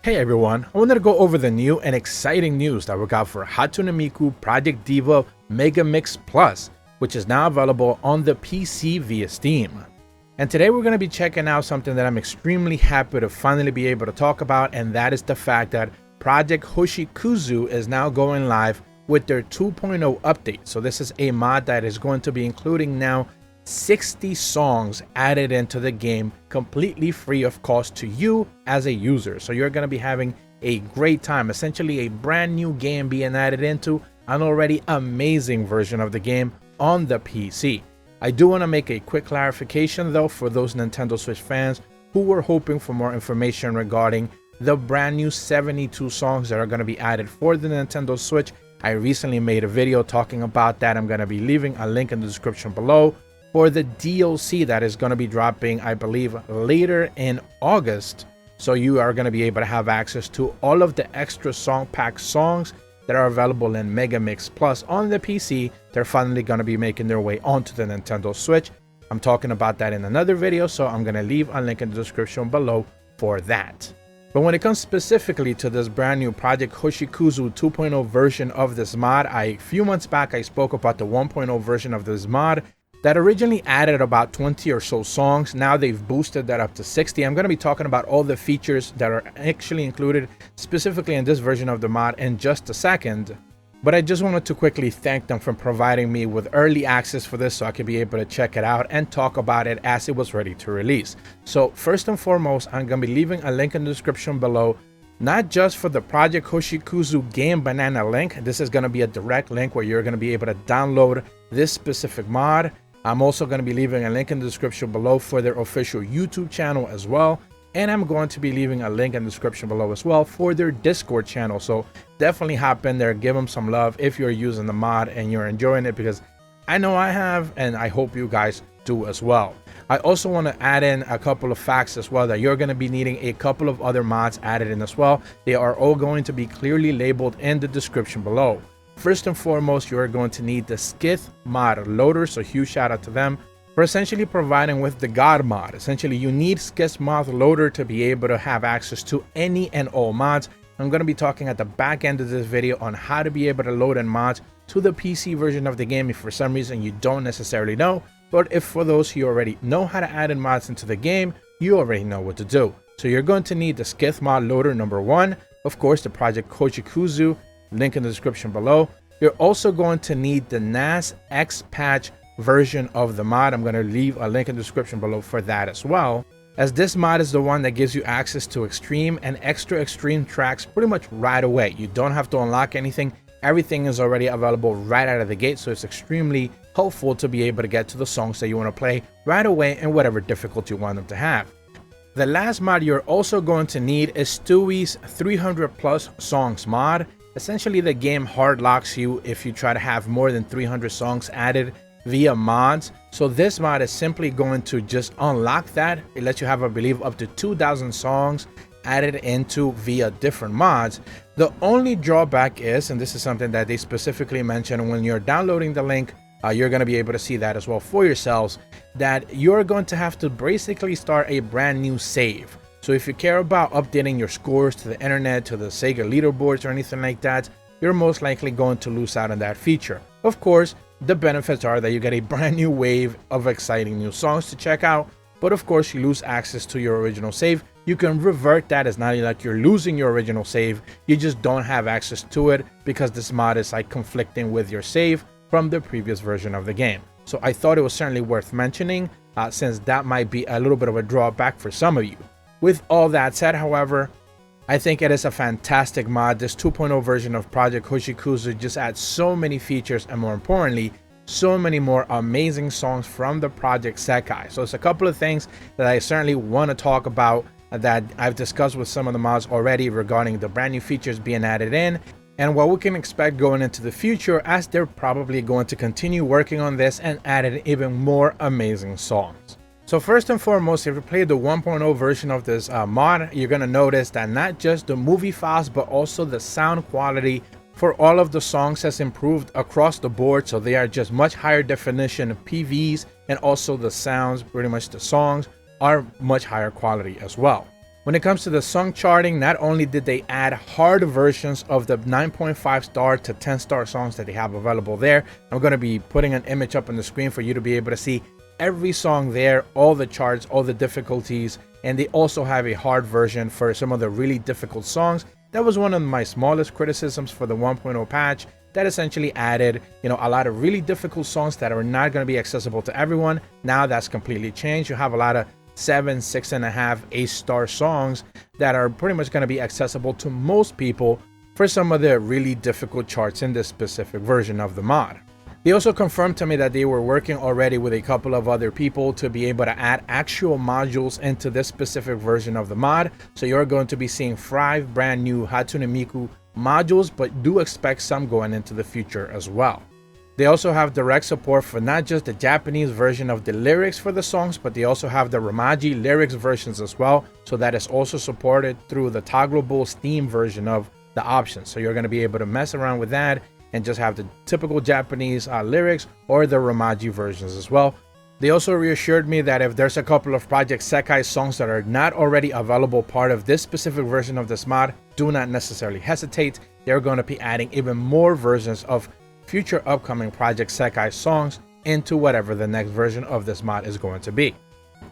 Hey everyone, I wanted to go over the new and exciting news that we got for Hatsune Miku Project Diva Mega Mix Plus, which is now available on the PC via Steam. And today we're going to be checking out something that I'm extremely happy to finally be able to talk about, and that is the fact that Project Hoshikuzu is now going live with their 2.0 update. So this is a mod that is going to be including now 60 songs added into the game completely free of cost to you as a user. So you're going to be having a great time, essentially a brand new game being added into an already amazing version of the game on the PC. I do want to make a quick clarification though for those Nintendo Switch fans who were hoping for more information regarding the brand new 72 songs that are going to be added for the Nintendo Switch. I recently made a video talking about that. I'm going to be leaving a link in the description below for the DLC that is going to be dropping, I believe, later in August. So you are going to be able to have access to all of the extra song pack songs that are available in Mega Mix Plus on the PC. They're finally going to be making their way onto the Nintendo Switch. I'm talking about that in another video, so I'm going to leave a link in the description below for that. But when it comes specifically to this brand new Project Hoshikuzu 2.0 version of this mod, a few months back I spoke about the 1.0 version of this mod that originally added about 20 or so songs. Now they've boosted that up to 60. I'm going to be talking about all the features that are actually included specifically in this version of the mod in just a second. But I just wanted to quickly thank them for providing me with early access for this so I could be able to check it out and talk about it as it was ready to release. So first and foremost, I'm going to be leaving a link in the description below, not just for the Project Hoshikuzu Game Banana link. This is going to be a direct link where you're going to be able to download this specific mod. I'm also going to be leaving a link in the description below for their official YouTube channel as well. And I'm going to be leaving a link in the description below as well for their Discord channel. So definitely hop in there, give them some love if you're using the mod and you're enjoying it, because I know I have, and I hope you guys do as well. I also want to add in a couple of facts as well, that you're going to be needing a couple of other mods added in as well. They are all going to be clearly labeled in the description below. First and foremost, you are going to need the Skith mod loader, so huge shout out to them for essentially providing with the God mod. Essentially, you need Skith mod loader to be able to have access to any and all mods. I'm going to be talking at the back end of this video on how to be able to load in mods to the PC version of the game if for some reason you don't necessarily know. But if for those who already know how to add in mods into the game, you already know what to do. So you're going to need the Skith mod loader number 1, of course the Project Hoshikuzu, link in the description below. You're also going to need the NAS X patch version of the mod. I'm going to leave a link in the description below for that as well, as this mod is the one that gives you access to extreme and extra extreme tracks pretty much right away. You don't have to unlock anything. Everything is already available right out of the gate, so it's extremely helpful to be able to get to the songs that you want to play right away in whatever difficulty you want them to have. The last mod you're also going to need is Stewie's 300 plus songs mod. Essentially, the game hard locks you if you try to have more than 300 songs added via mods. So this mod is simply going to just unlock that. It lets you have, I believe, up to 2,000 songs added into via different mods. The only drawback is, and this is something that they specifically mentioned when you're downloading the link, you're going to be able to see that as well for yourselves, that you're going to have to basically start a brand new save. So if you care about updating your scores to the internet, to the Sega leaderboards or anything like that, you're most likely going to lose out on that feature. Of course, the benefits are that you get a brand new wave of exciting new songs to check out, but of course you lose access to your original save. You can revert that. It's not like you're losing your original save, you just don't have access to it because this mod is like conflicting with your save from the previous version of the game. So I thought it was certainly worth mentioning, since that might be a little bit of a drawback for some of you. With all that said, however, I think it is a fantastic mod. This 2.0 version of Project Hoshikuzu just adds so many features, and more importantly, so many more amazing songs from the Project Sekai. So it's a couple of things that I certainly want to talk about that I've discussed with some of the mods already regarding the brand new features being added in and what we can expect going into the future, as they're probably going to continue working on this and added even more amazing songs. So first and foremost, if you play the 1.0 version of this mod, you're going to notice that not just the movie files, but also the sound quality for all of the songs has improved across the board. So they are just much higher definition PVs, and also the sounds, pretty much the songs, are much higher quality as well. When it comes to the song charting, not only did they add hard versions of the 9.5 star to 10 star songs that they have available there. I'm going to be putting an image up on the screen for you to be able to see every song there, all the charts, all the difficulties, and they also have a hard version for some of the really difficult songs. That was one of my smallest criticisms for the 1.0 patch, that essentially added, a lot of really difficult songs that are not going to be accessible to everyone. Now that's completely changed. You have a lot of 7, 6.5, 8-star songs that are pretty much going to be accessible to most people for some of the really difficult charts in this specific version of the mod. They also confirmed to me that they were working already with a couple of other people to be able to add actual modules into this specific version of the mod. So you're going to be seeing 5 brand new Hatsune Miku modules, but do expect some going into the future as well. They also have direct support for not just the Japanese version of the lyrics for the songs, but they also have the Romaji lyrics versions as well. So that is also supported through the toggleable Steam version of the options. So you're going to be able to mess around with that and just have the typical Japanese lyrics or the Romaji versions as well. They also reassured me that if there's a couple of Project Sekai songs that are not already available part of this specific version of this mod, do not necessarily hesitate. They're going to be adding even more versions of future upcoming Project Sekai songs into whatever the next version of this mod is going to be.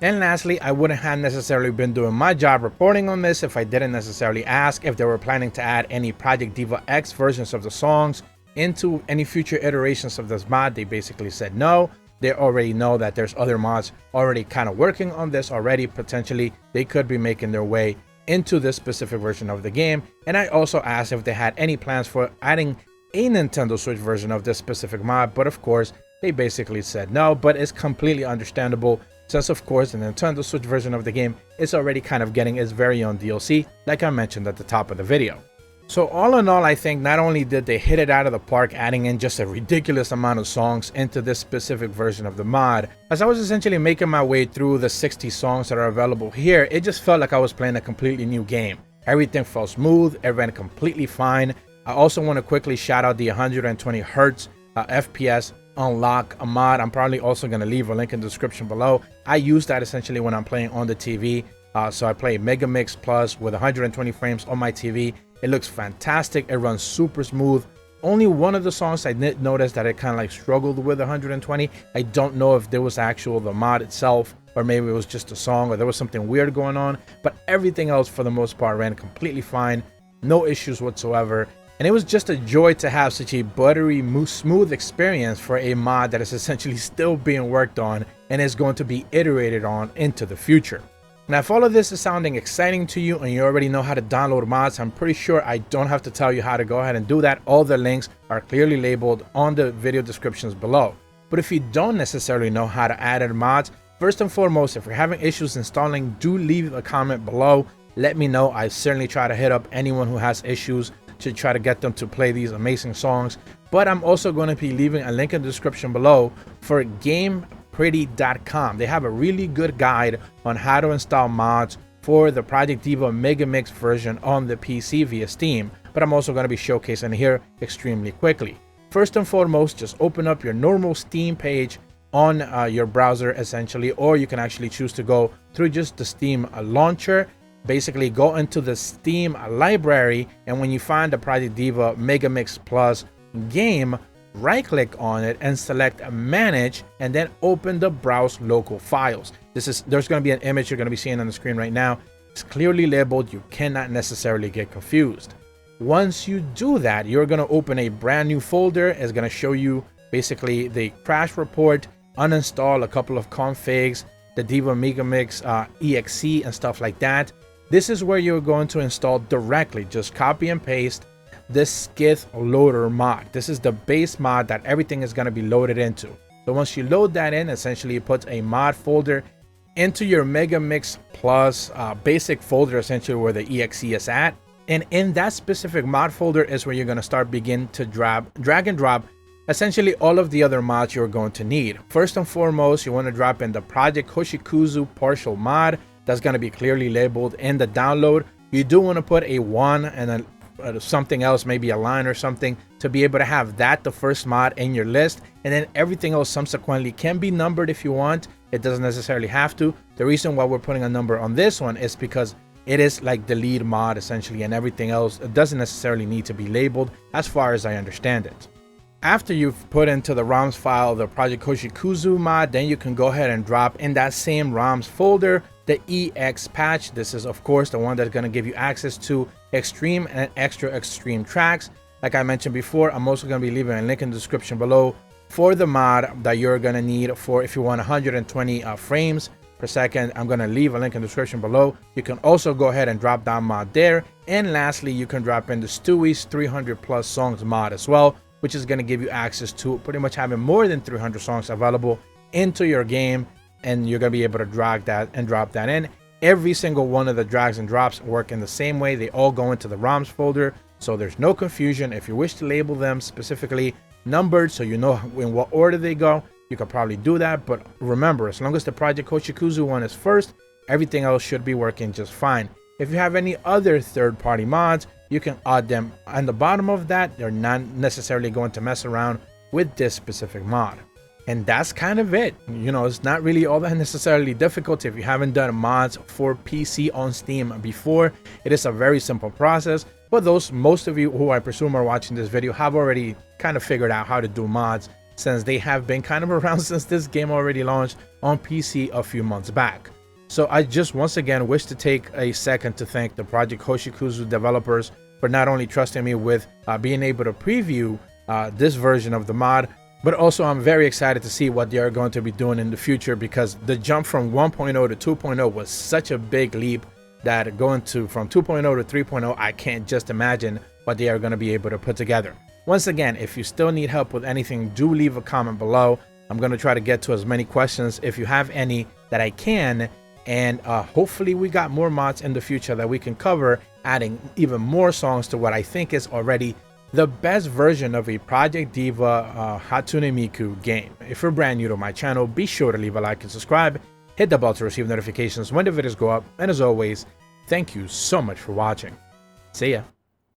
And lastly, I wouldn't have necessarily been doing my job reporting on this if I didn't necessarily ask if they were planning to add any Project Diva X versions of the songs into any future iterations of this mod. They basically said no. They already know that there's other mods already kind of working on this already. Potentially, they could be making their way into this specific version of the game. And I also asked if they had any plans for adding a Nintendo Switch version of this specific mod, but of course they basically said no. But it's completely understandable, since of course the Nintendo Switch version of the game is already kind of getting its very own DLC, like I mentioned at the top of the video. So all in all, I think not only did they hit it out of the park, adding in just a ridiculous amount of songs into this specific version of the mod. As I was essentially making my way through the 60 songs that are available here, it just felt like I was playing a completely new game. Everything felt smooth, it ran completely fine. I also want to quickly shout out the 120 Hz FPS unlock mod. I'm probably also going to leave a link in the description below. I use that essentially when I'm playing on the TV. So I play Megamix Plus with 120 frames on my TV. It looks fantastic. It runs super smooth. Only one of the songs I did notice that it kind of like struggled with 120. I don't know if there was the mod itself, or maybe it was just a song, or there was something weird going on. But everything else for the most part ran completely fine. No issues whatsoever. And it was just a joy to have such a buttery, smooth experience for a mod that is essentially still being worked on and is going to be iterated on into the future. Now, if all of this is sounding exciting to you and you already know how to download mods, I'm pretty sure I don't have to tell you how to go ahead and do that. All the links are clearly labeled on the video descriptions below. But if you don't necessarily know how to add in mods, first and foremost, if you're having issues installing, do leave a comment below. Let me know. I certainly try to hit up anyone who has issues to try to get them to play these amazing songs. But I'm also going to be leaving a link in the description below for GamePretty.com. They have a really good guide on how to install mods for the Project Diva Megamix version on the PC via Steam, but I'm also going to be showcasing here extremely quickly. First and foremost, just open up your normal Steam page on your browser essentially, or you can actually choose to go through just the Steam launcher. Basically go into the Steam library, and when you find the Project Diva Megamix Plus game, right-click on it and select Manage, and then open the Browse Local Files. There's going to be an image you're going to be seeing on the screen right now. It's clearly labeled. You cannot necessarily get confused. Once you do that, you're going to open a brand new folder. It's going to show you basically the crash report, uninstall a couple of configs, the Diva Megamix exe and stuff like that. This is where you're going to install directly. Just copy and paste this Skith loader mod. This is the base mod that everything is going to be loaded into. So once you load that in, essentially it puts a mod folder into your Megamix Plus basic folder, essentially where the exe is at. And in that specific mod folder is where you're going to begin to drag and drop essentially all of the other mods you're going to need. First and foremost, you want to drop in the Project Hoshikuzu partial mod. That's going to be clearly labeled in the download. You do want to put a 1 and then something else, maybe a line or something, to be able to have that the first mod in your list, and then everything else subsequently can be numbered if you want. It doesn't necessarily have to. The reason why we're putting a number on this one is because it is like the lead mod essentially, and everything else doesn't necessarily need to be labeled as far as I understand it. After you've put into the ROMs file the Project Hoshikuzu mod, then you can go ahead and drop in that same ROMs folder the EX patch. This is of course the one that's going to give you access to extreme and extra extreme tracks. Like I mentioned before, I'm also going to be leaving a link in the description below for the mod that you're going to need for if you want 120 frames per second. I'm going to leave a link in the description below. You can also go ahead and drop that mod there. And lastly, you can drop in the Stewie's 300 plus songs mod as well, which is going to give you access to pretty much having more than 300 songs available into your game, and you're going to be able to drag that and drop that in. Every single one of the drags and drops work in the same way. They all go into the ROMs folder, so there's no confusion. If you wish to label them specifically numbered so you know in what order they go, you could probably do that. But remember, as long as the Project Hoshikuzu one is first, everything else should be working just fine. If you have any other third-party mods, you can add them on the bottom of that. They're not necessarily going to mess around with this specific mod. And that's kind of it. You know, it's not really all that necessarily difficult. If you haven't done mods for PC on Steam before, it is a very simple process. But most of you who I presume are watching this video have already kind of figured out how to do mods, since they have been kind of around since this game already launched on PC a few months back. So I just once again wish to take a second to thank the Project Hoshikuzu developers for not only trusting me with being able to preview this version of the mod, but also I'm very excited to see what they are going to be doing in the future, because the jump from 1.0 to 2.0 was such a big leap that going from 2.0 to 3.0, I can't just imagine what they are going to be able to put together. Once again, if you still need help with anything, do leave a comment below. I'm going to try to get to as many questions, if you have any, that I can. And hopefully we got more mods in the future that we can cover, adding even more songs to what I think is already the best version of a Project Diva Hatsune Miku game. If you're brand new to my channel, be sure to leave a like and subscribe. Hit the bell to receive notifications when the videos go up. And as always, thank you so much for watching. See ya.